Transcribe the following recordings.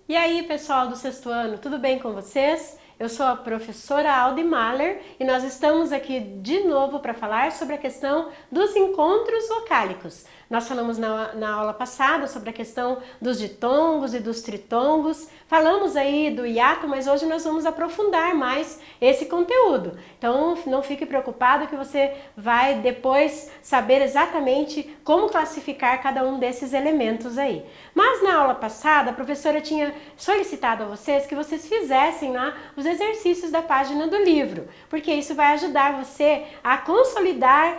E aí, pessoal do sexto ano, tudo bem com vocês? Eu sou a professora Aldi Mahler e nós estamos aqui de novo para falar sobre a questão dos encontros vocálicos. Nós falamos na aula passada sobre a questão dos ditongos e dos tritongos, falamos aí do hiato, mas hoje nós vamos aprofundar mais esse conteúdo. Então não fique preocupado que você vai depois saber exatamente como classificar cada um desses elementos aí. Mas na aula passada a professora tinha solicitado a vocês que vocês fizessem lá os exercícios da página do livro, porque isso vai ajudar você a consolidar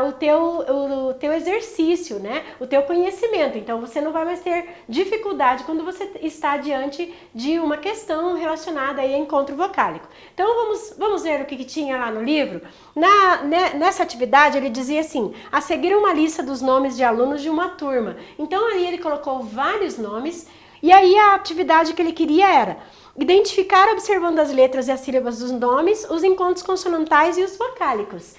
o teu exercício, né? O teu conhecimento. Então você não vai mais ter dificuldade quando você está diante de uma questão relacionada aí a encontro vocálico. Então vamos ver o que tinha lá no livro. Nessa atividade ele dizia assim: a seguir uma lista dos nomes de alunos de uma turma. Então aí ele colocou vários nomes e aí a atividade que ele queria era identificar, observando as letras e as sílabas dos nomes, os encontros consonantais e os vocálicos.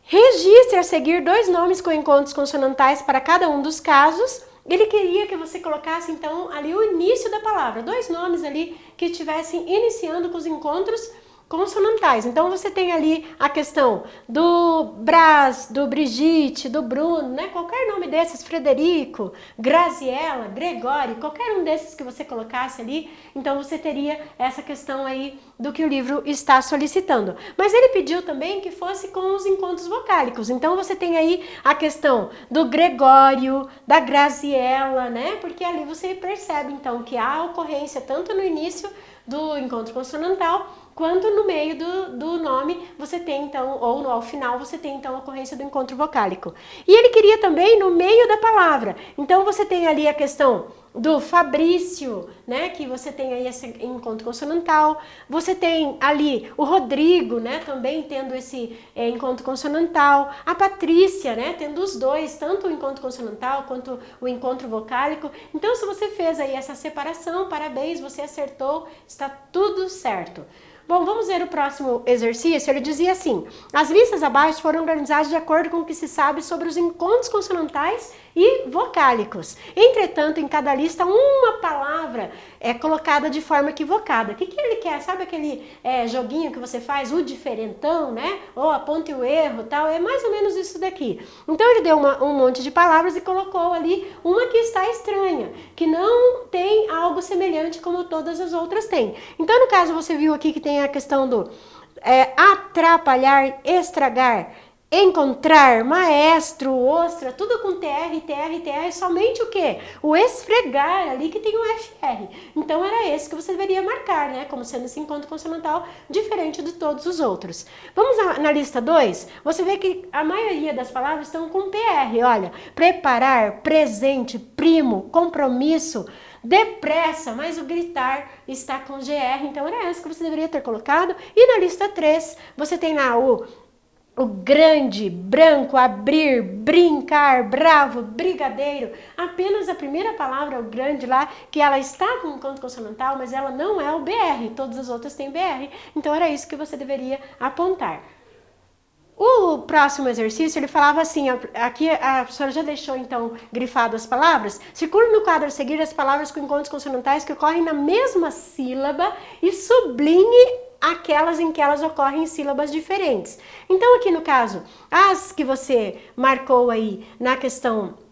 Registre a seguir 2 nomes com encontros consonantais para cada um dos casos. Ele queria que você colocasse então ali o início da palavra, 2 nomes ali que estivessem iniciando com os encontros consonantais. Então você tem ali a questão do Brás, do Brigitte, do Bruno, né? Qualquer nome desses, Frederico, Graziella, Gregório, qualquer um desses que você colocasse ali, então você teria essa questão aí do que o livro está solicitando. Mas ele pediu também que fosse com os encontros vocálicos. Então você tem aí a questão do Gregório, da Graziella, né? Porque ali você percebe então que há ocorrência tanto no início do encontro consonantal quanto no meio do nome você tem então, ou ao final você tem então a ocorrência do encontro vocálico. E ele queria também no meio da palavra. Então você tem ali a questão do Fabrício, né, que você tem aí esse encontro consonantal. Você tem ali o Rodrigo, né, também tendo esse encontro consonantal. A Patrícia, né, tendo os dois, tanto o encontro consonantal quanto o encontro vocálico. Então se você fez aí essa separação, parabéns, você acertou, está tudo certo. Bom, vamos ver o próximo exercício. Ele dizia assim: as listas abaixo foram organizadas de acordo com o que se sabe sobre os encontros consonantais e vocálicos. Entretanto, em cada lista, uma palavra é colocada de forma equivocada. O que ele quer? Sabe aquele joguinho que você faz, o diferentão, né? Ou aponte o erro, tal? É mais ou menos isso daqui. Então, ele deu um monte de palavras e colocou ali uma que está estranha, que não tem algo semelhante como todas as outras têm. Então, no caso, você viu aqui que tem a questão do atrapalhar, estragar, encontrar, maestro, ostra, tudo com TR, TR, TR, somente o quê? O esfregar ali que tem o FR. Então era esse que você deveria marcar, né? Como sendo esse encontro consonantal diferente de todos os outros. Vamos na lista 2? Você vê que a maioria das palavras estão com PR, olha. Preparar, presente, primo, compromisso, depressa, mas o gritar está com GR, então era essa que você deveria ter colocado. E na lista 3, você tem lá o grande, branco, abrir, brincar, bravo, brigadeiro. Apenas a primeira palavra, o grande lá, que ela está com um encontro consonantal, mas ela não é o BR, todas as outras têm BR. Então era isso que você deveria apontar. O próximo exercício, ele falava assim, aqui a professora já deixou então grifado as palavras. Circule no quadro a seguir as palavras com encontros consonantais que ocorrem na mesma sílaba e sublinhe aquelas em que elas ocorrem em sílabas diferentes. Então aqui no caso, as que você marcou aí na questão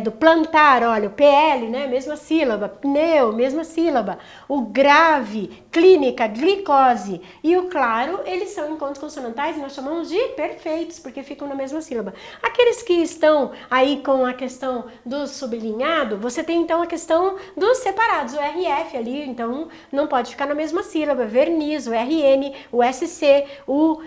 do plantar, olha, o PL, né, mesma sílaba, pneu, mesma sílaba, o grave, clínica, glicose e o claro, eles são encontros consonantais e nós chamamos de perfeitos, porque ficam na mesma sílaba. Aqueles que estão aí com a questão do sublinhado, você tem então a questão dos separados, o RF ali, então não pode ficar na mesma sílaba, verniz, o RN, o SC, o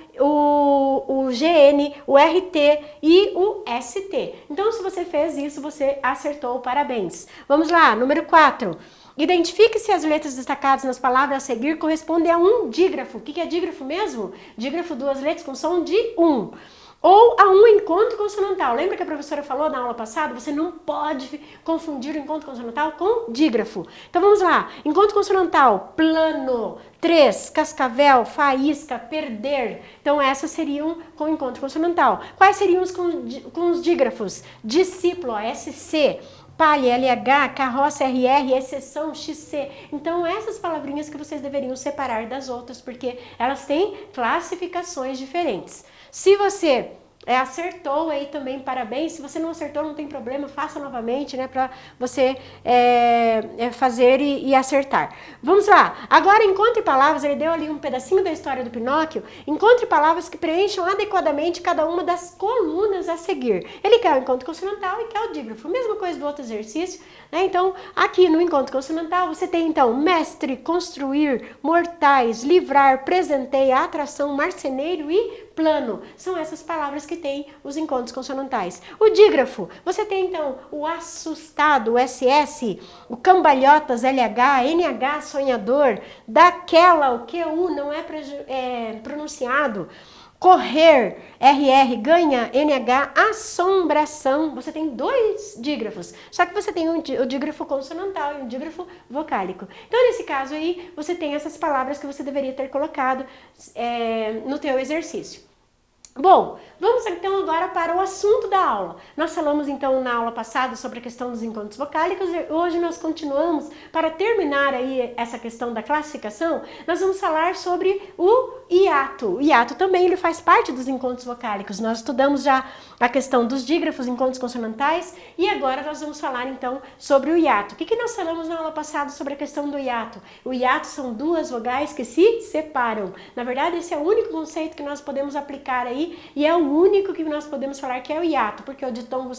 GN, o RT e o ST. Então se você fez isso, você acertou, parabéns. Vamos lá, número 4. Identifique se as letras destacadas nas palavras a seguir correspondem a um dígrafo. O que é dígrafo mesmo? Dígrafo, 2 letras com som de 1. Ou a um encontro consonantal. Lembra que a professora falou na aula passada? Você não pode confundir o encontro consonantal com dígrafo. Então vamos lá. Encontro consonantal, plano. 3, cascavel, faísca, perder. Então essas seriam com encontro consonantal. Quais seriam os com os dígrafos? Discípulo, SC. palha, LH, carroça, RR, exceção, XC. Então, essas palavrinhas que vocês deveriam separar das outras, porque elas têm classificações diferentes. Se você acertou aí também, parabéns. Se você não acertou, não tem problema, faça novamente, né, para você fazer e acertar. Vamos lá. Agora, encontre palavras, ele deu ali um pedacinho da história do Pinóquio, encontre palavras que preencham adequadamente cada uma das colunas a seguir. Ele quer o encontro consonantal e quer o dígrafo. Mesma coisa do outro exercício, né? Então, aqui no encontro consonantal, você tem, então, mestre, construir, mortais, livrar, presenteia, atração, marceneiro e plano. São essas palavras que têm os encontros consonantais. O dígrafo, você tem então o assustado, o SS, o cambalhotas, LH, NH, sonhador, daquela, o QU não é pronunciado. Correr, RR, ganha, NH, assombração. Você tem 2 dígrafos, só que você tem o dígrafo consonantal e o dígrafo vocálico. Então, nesse caso aí, você tem essas palavras que você deveria ter colocado no teu exercício. Bom, vamos então agora para o assunto da aula. Nós falamos então na aula passada sobre a questão dos encontros vocálicos e hoje nós continuamos, para terminar aí essa questão da classificação, nós vamos falar sobre o hiato. O hiato também ele faz parte dos encontros vocálicos. Nós estudamos já a questão dos dígrafos, encontros consonantais, e agora nós vamos falar então sobre o hiato. O que nós falamos na aula passada sobre a questão do hiato? O hiato são 2 vogais que se separam. Na verdade, esse é o único conceito que nós podemos aplicar aí, e é o único que nós podemos falar que é o hiato, porque o ditongo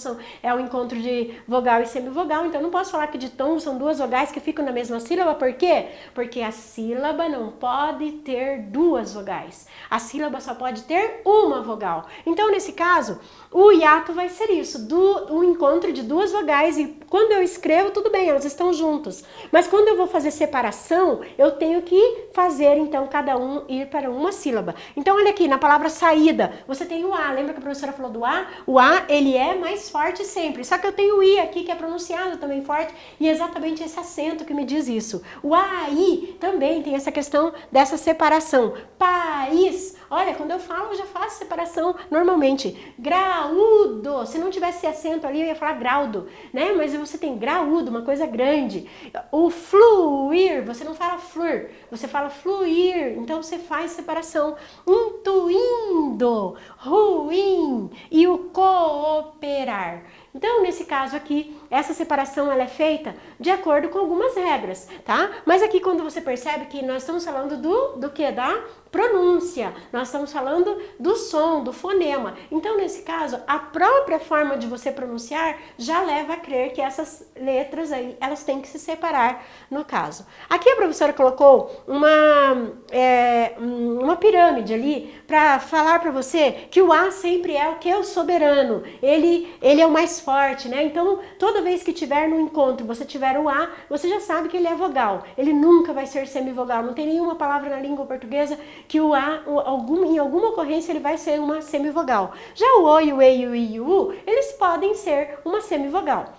é o encontro de vogal e semivogal, então eu não posso falar que ditongo são 2 vogais que ficam na mesma sílaba, por quê? Porque a sílaba não pode ter 2 vogais, a sílaba só pode ter uma vogal. Então, nesse caso, o hiato vai ser isso, um encontro de 2 vogais, e quando eu escrevo, tudo bem, elas estão juntos, mas quando eu vou fazer separação, eu tenho que fazer, então, cada um ir para uma sílaba. Então, olha aqui, na palavra saída, você tem o A, lembra que a professora falou do A? O A, ele é mais forte sempre, só que eu tenho o I aqui que é pronunciado também forte, e é exatamente esse acento que me diz isso. O A, I, também tem essa questão dessa separação. País, olha, quando eu falo, eu já faço separação normalmente. Graúdo, se não tivesse acento ali, eu ia falar graudo, né? Mas você tem graúdo, uma coisa grande. O fluir, você não fala flur, você fala fluir, então você faz separação. Intuindo, ruim e o cooperar. Então, nesse caso aqui, essa separação ela é feita de acordo com algumas regras, tá? Mas aqui quando você percebe que nós estamos falando do que? Da pronúncia, nós estamos falando do som, do fonema. Então, nesse caso, a própria forma de você pronunciar já leva a crer que essas letras aí, elas têm que se separar no caso. Aqui a professora colocou uma pirâmide ali para falar para você que o A sempre é o que? O soberano, ele é o mais forte, né? Então, toda vez que tiver no encontro, você tiver o A, você já sabe que ele é vogal, ele nunca vai ser semivogal, não tem nenhuma palavra na língua portuguesa que o A, em alguma ocorrência, ele vai ser uma semivogal. Já o O, e o E, o I e o U, eles podem ser uma semivogal.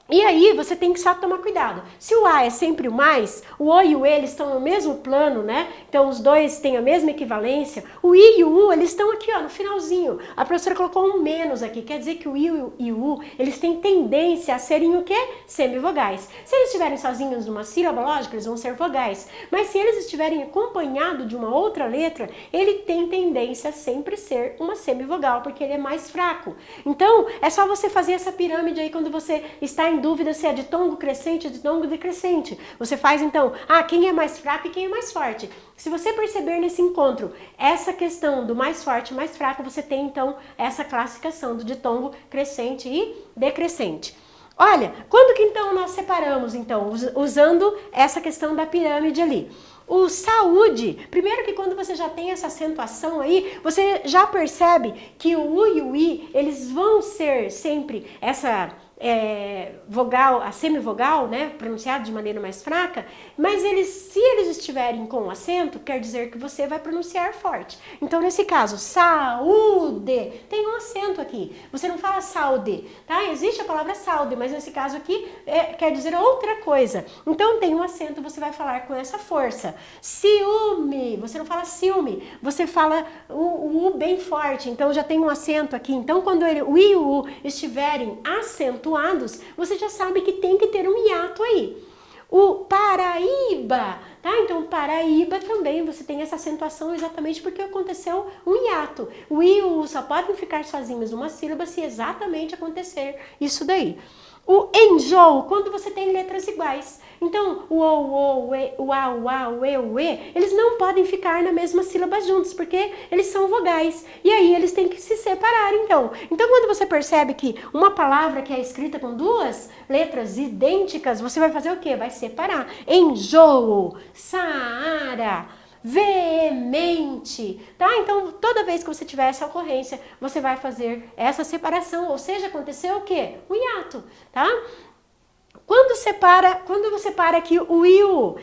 E aí você tem que só tomar cuidado. Se o A é sempre o mais, o O e o E eles estão no mesmo plano, né? Então os dois têm a mesma equivalência. O I e o U eles estão aqui, ó, no finalzinho. A professora colocou um menos aqui, quer dizer que o I e o U eles têm tendência a serem o quê? Semivogais. Se eles estiverem sozinhos numa sílaba, lógico, eles vão ser vogais. Mas se eles estiverem acompanhados de uma outra letra, ele tem tendência a sempre ser uma semivogal, porque ele é mais fraco. Então é só você fazer essa pirâmide aí quando você está em dúvida se é ditongo crescente ou ditongo decrescente. Você faz então, quem é mais fraco e quem é mais forte. Se você perceber nesse encontro essa questão do mais forte e mais fraco, você tem então essa classificação do ditongo crescente e decrescente. Olha, quando que então nós separamos então, usando essa questão da pirâmide ali? O saúde, primeiro que quando você já tem essa acentuação aí, você já percebe que o U e o I, eles vão ser sempre essa vogal, a semivogal, né, pronunciado de maneira mais fraca, mas se eles estiverem com acento, quer dizer que você vai pronunciar forte. Então, nesse caso, saúde, tem um acento aqui. Você não fala saúde, tá? Existe a palavra saúde, mas nesse caso aqui quer dizer outra coisa. Então, tem um acento, você vai falar com essa força. Ciúme, você não fala ciúme, você fala o U bem forte, então já tem um acento aqui. Então, quando o I e o U estiverem acento acentuados, você já sabe que tem que ter um hiato aí. O Paraíba, tá? Então, Paraíba também, você tem essa acentuação exatamente porque aconteceu um hiato. O I e o U só podem ficar sozinhos numa sílaba se exatamente acontecer isso daí. O enjoo, quando você tem letras iguais. Então, o O, o E, o A, o A, o E, o E, eles não podem ficar na mesma sílaba juntos, porque eles são vogais. E aí, eles têm que se separar, então. Então, quando você percebe que uma palavra que é escrita com duas letras idênticas, você vai fazer o quê? Vai separar. Enjoo, Saara, veemente, tá? Então, toda vez que você tiver essa ocorrência, você vai fazer essa separação, ou seja, aconteceu o quê? O hiato, tá? Quando você para aqui o I e o U,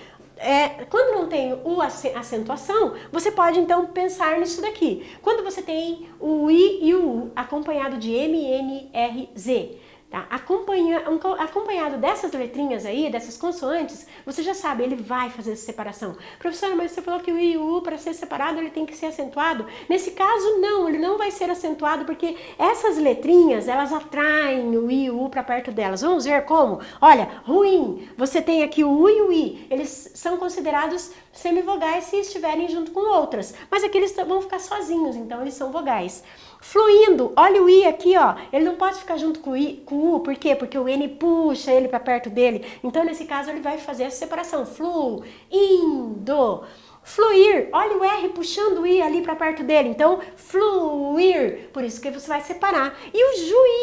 quando não tem o acentuação, você pode então pensar nisso daqui. Quando você tem o I e o U acompanhado de M, N, R, Z, tá? Acompanhado dessas letrinhas aí, dessas consoantes, você já sabe, ele vai fazer essa separação. Professora, mas você falou que o I e o U, para ser separado, ele tem que ser acentuado. Nesse caso, não, ele não vai ser acentuado, porque essas letrinhas, elas atraem o I e o U para perto delas. Vamos ver como? Olha, ruim, você tem aqui o U e o I, eles são considerados semivogais se estiverem junto com outras, mas aqui eles vão ficar sozinhos, então eles são vogais. Fluindo, olha o I aqui, ó, ele não pode ficar junto com o U, por quê? Porque o N puxa ele para perto dele, então nesse caso ele vai fazer essa separação, fluindo. Fluir, olha o R puxando o I ali para perto dele, então fluir, por isso que você vai separar. E o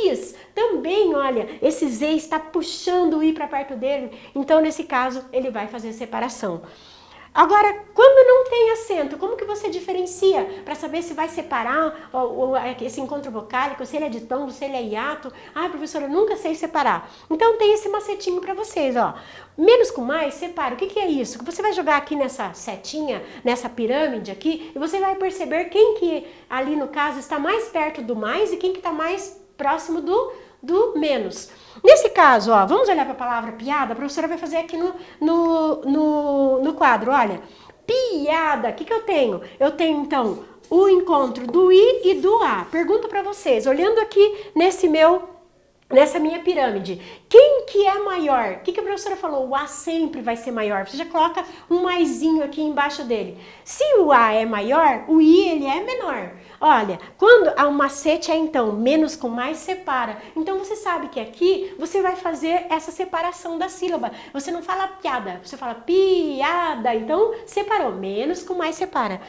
juiz também, olha, esse Z está puxando o I para perto dele, então nesse caso ele vai fazer a separação. Agora, quando não tem acento, como que você diferencia para saber se vai separar esse encontro vocálico, se ele é ditongo, se ele é hiato? Ah, professora, eu nunca sei separar. Então tem esse macetinho para vocês, ó. Menos com mais, separa. O que que é isso? Você vai jogar aqui nessa setinha, nessa pirâmide aqui, e você vai perceber quem que ali no caso está mais perto do mais e quem que está mais próximo do menos. Nesse caso, ó, vamos olhar para a palavra piada, a professora vai fazer aqui no quadro, olha, piada, o que eu tenho? Eu tenho, então, o encontro do I e do A. Pergunto para vocês, olhando aqui nessa minha pirâmide, quem que é maior? O que a professora falou? O A sempre vai ser maior. Você já coloca um maisinho aqui embaixo dele. Se o A é maior, o I ele é menor. Olha, quando o macete é então menos com mais, separa. Então você sabe que aqui você vai fazer essa separação da sílaba. Você não fala piada, você fala piada. Então separou, menos com mais separa.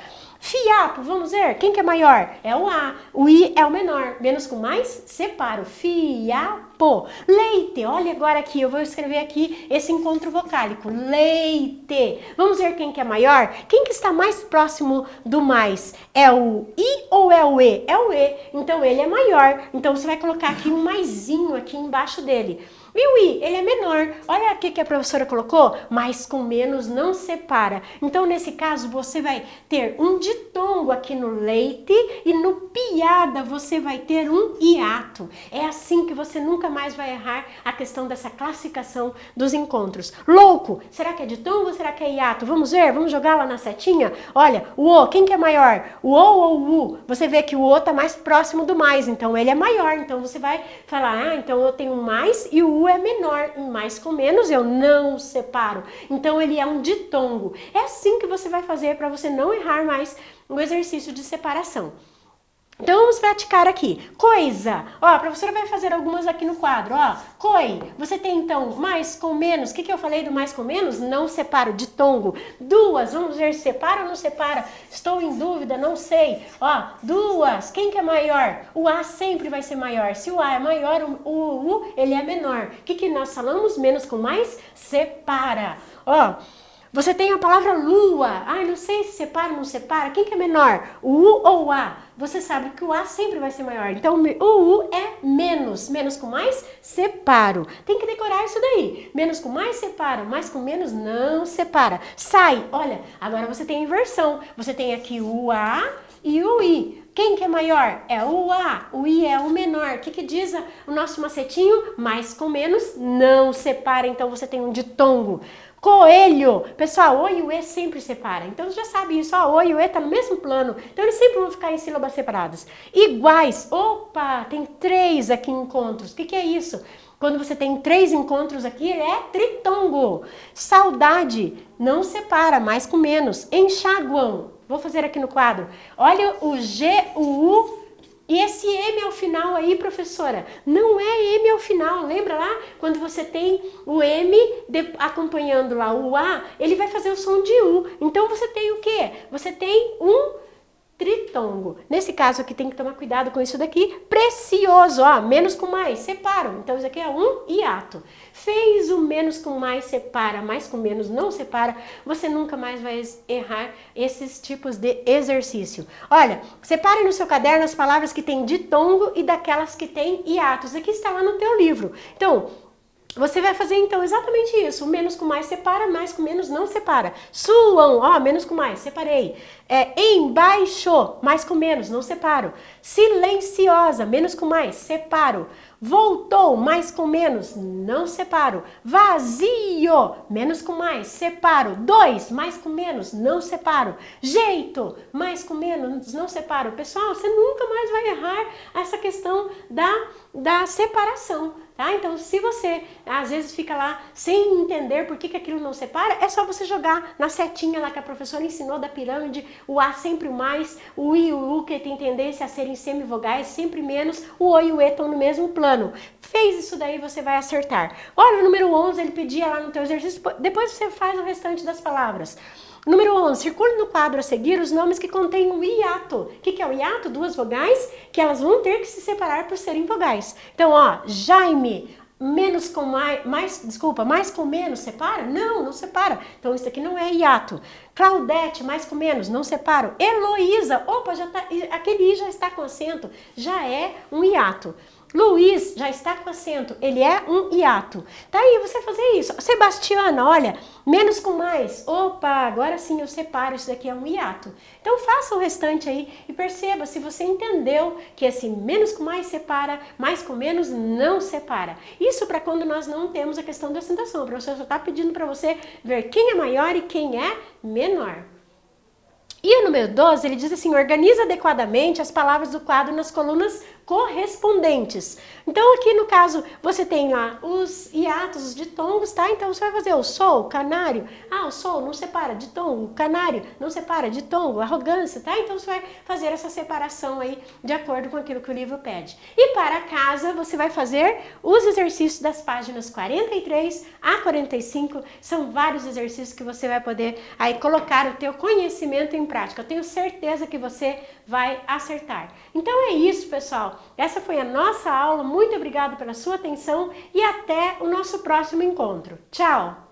Fiapo, vamos ver, quem que é maior? É o A, o I é o menor, menos com mais, separo, fiapo. Leite, olha agora aqui, eu vou escrever aqui esse encontro vocálico, leite. Vamos ver quem que é maior? Quem que está mais próximo do mais? É o I ou é o E? É o E, então ele é maior, então você vai colocar aqui um maisinho aqui embaixo dele. E o I, ele é menor. Olha aqui que a professora colocou, mais com menos não separa. Então, nesse caso, você vai ter um ditongo aqui no leite e no piada você vai ter um hiato. É assim que você nunca mais vai errar a questão dessa classificação dos encontros. Louco, será que é ditongo ou será que é hiato? Vamos ver, vamos jogar lá na setinha? Olha, o O, quem que é maior? O O ou o U? Você vê que o O está mais próximo do mais, então ele é maior. Então, você vai falar, então eu tenho mais e o U é menor, em mais com menos eu não separo. Então ele é um ditongo. É assim que você vai fazer para você não errar mais o exercício de separação. Então vamos praticar aqui. Coisa. Ó, a professora vai fazer algumas aqui no quadro, ó. Coi. Você tem então mais com menos. O que eu falei do mais com menos? Não separo, ditongo. Duas. Vamos ver se separa ou não separa. Estou em dúvida, não sei. Ó, duas. Quem que é maior? O A sempre vai ser maior. Se o A é maior, o U ele é menor. O que nós falamos? Menos com mais? Separa. Ó. Você tem a palavra lua. Ai, não sei se separa ou não separa. Quem que é menor? O U ou o A? Você sabe que o A sempre vai ser maior. Então, o U é menos. Menos com mais, separo. Tem que decorar isso daí. Menos com mais, separa. Mais com menos, não separa. Sai. Olha, agora você tem a inversão. Você tem aqui o A e o I. Quem que é maior? É o A, o I é o menor. O que diz o nosso macetinho? Mais com menos, não separa, então você tem um ditongo. Coelho. Pessoal, O e o E sempre separa. Então, você já sabe isso. Ó, O e o E tá no mesmo plano. Então, eles sempre vão ficar em sílabas separadas. Iguais. Opa, tem 3 aqui encontros. O que é isso? Quando você tem 3 encontros aqui, ele é tritongo. Saudade. Não separa, mais com menos. Enxaguam. Vou fazer aqui no quadro. Olha o G, o U e esse M ao final aí, professora. Não é M ao final. Lembra lá? Quando você tem o M acompanhando lá o A, ele vai fazer o som de U. Então você tem o quê? Você tem um tritongo. Nesse caso aqui tem que tomar cuidado com isso daqui. Precioso, ó, menos com mais, separam. Então isso aqui é um hiato. Fez o menos com mais, separa, mais com menos não separa. Você nunca mais vai errar esses tipos de exercício. Olha, separe no seu caderno as palavras que tem ditongo e daquelas que tem hiatos. Aqui está lá no teu livro. Então, você vai fazer então exatamente isso. Menos com mais separa, mais com menos não separa. Suam, ó, menos com mais, separei. Embaixo, mais com menos, não separo. Silenciosa, menos com mais, separo. Voltou, mais com menos, não separo. Vazio, menos com mais, separo. 2, mais com menos, não separo. Jeito, mais com menos, não separo. Pessoal, você nunca mais vai errar essa questão da separação, tá? Então, se você às vezes fica lá sem entender por que aquilo não separa, é só você jogar na setinha lá que a professora ensinou da pirâmide, o A sempre o mais, o I e o U que tem tendência a serem semivogais, sempre menos, o O e o E estão no mesmo plano. Fez isso daí, você vai acertar. Olha, o número 11, ele pedia lá no teu exercício, depois você faz o restante das palavras. Número 11, circule no quadro a seguir os nomes que contêm o hiato. O que é o hiato? 2 vogais que elas vão ter que se separar por serem vogais. Então, ó, Jaime, menos com mais com menos, separa? Não, não separa. Então, isso aqui não é hiato. Claudete, mais com menos, não separo. Heloísa, opa, já tá, aquele I já está com acento, já é um hiato. Luiz já está com acento, ele é um hiato. Tá aí, você fazer isso. Sebastiana, olha, menos com mais. Opa, agora sim eu separo, isso daqui é um hiato. Então faça o restante aí e perceba se você entendeu que esse menos com mais separa, mais com menos não separa. Isso para quando nós não temos a questão da acentuação. O professor só está pedindo para você ver quem é maior e quem é menor. E o número 12, ele diz assim, organiza adequadamente as palavras do quadro nas colunas correspondentes. Então, aqui no caso, você tem lá os hiatos, os ditongos, tá? Então, você vai fazer o sol, canário. Ah, o sol não separa ditongo, o canário não separa ditongo, arrogância, tá? Então, você vai fazer essa separação aí de acordo com aquilo que o livro pede. E para casa, você vai fazer os exercícios das páginas 43 a 45. São vários exercícios que você vai poder aí colocar o teu conhecimento em prática. Eu tenho certeza que você vai acertar. Então é isso, pessoal. Essa foi a nossa aula. Muito obrigada pela sua atenção e até o nosso próximo encontro. Tchau!